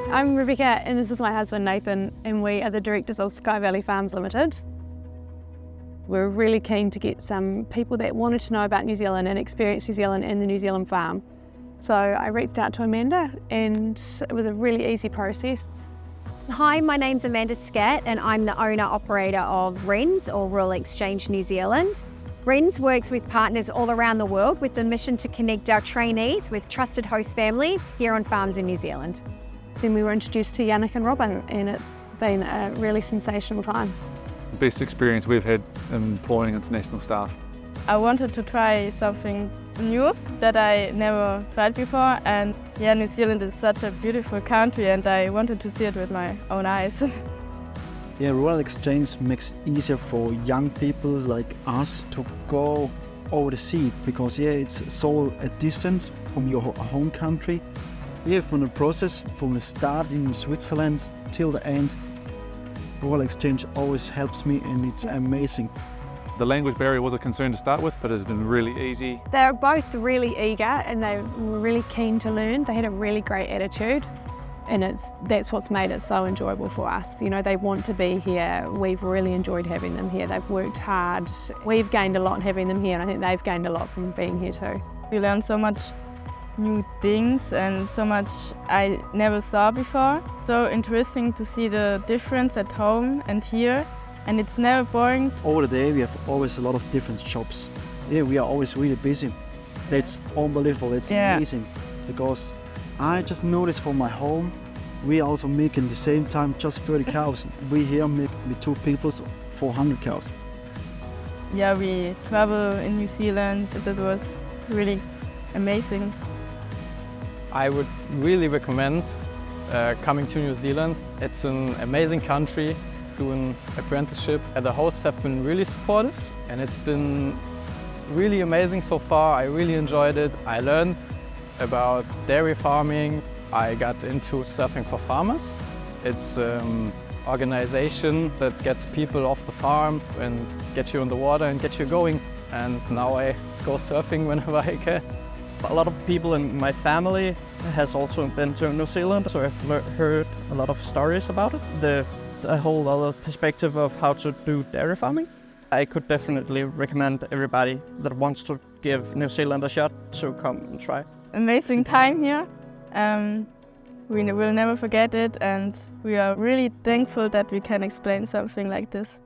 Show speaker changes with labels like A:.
A: I'm Rebecca and this is my husband Nathan, and we are the directors of Sky Valley Farms Limited. We're really keen to get some people that wanted to know about New Zealand and experience New Zealand and the New Zealand farm. So I reached out to Amanda and it was a really easy process.
B: Hi, my name's Amanda Scatt and I'm the owner-operator of RENZ, or Rural Exchange New Zealand. RENZ works with partners all around the world with the mission to connect our trainees with trusted host families here on farms in New Zealand.
A: Then we were introduced to Yannick and Robin and it's been a really sensational time.
C: Best experience we've had employing international staff.
D: I wanted to try something new that I never tried before, and yeah, New Zealand is such a beautiful country and I wanted to see it with my own eyes.
E: Yeah, Rural Exchange makes it easier for young people like us to go over the sea because it's so a distance from your home country. Yeah, from the process, from the start in Switzerland till the end, Rural Exchange always helps me and it's amazing.
C: The language barrier was a concern to start with, but it's been really easy.
A: They're both really eager and they were really keen to learn. They had a really great attitude and that's what's made it so enjoyable for us. You know, they want to be here. We've really enjoyed having them here. They've worked hard. We've gained a lot having them here and I think they've gained a lot from being here too.
D: We learned so much new things and so much I never saw before. So interesting to see the difference at home and here, and it's never boring.
E: Over the day we have always a lot of different shops. Yeah, we are always really busy. That's unbelievable, it's amazing. Because I just noticed from my home, we also make in the same time just 30 cows. We here make with 2 people 400 cows.
D: Yeah, we travel in New Zealand. That was really amazing.
F: I would really recommend coming to New Zealand. It's an amazing country, doing apprenticeship. The hosts have been really supportive and it's been really amazing so far. I really enjoyed it. I learned about dairy farming. I got into Surfing for Farmers. It's an organization that gets people off the farm and get you on the water and get you going. And now I go surfing whenever I can.
G: A lot of people in my family has also been to New Zealand, so I've heard a lot of stories about it. The whole other perspective of how to do dairy farming. I could definitely recommend everybody that wants to give New Zealand a shot to come and try.
D: Amazing time here. We will never forget it and we are really thankful that we can explain something like this.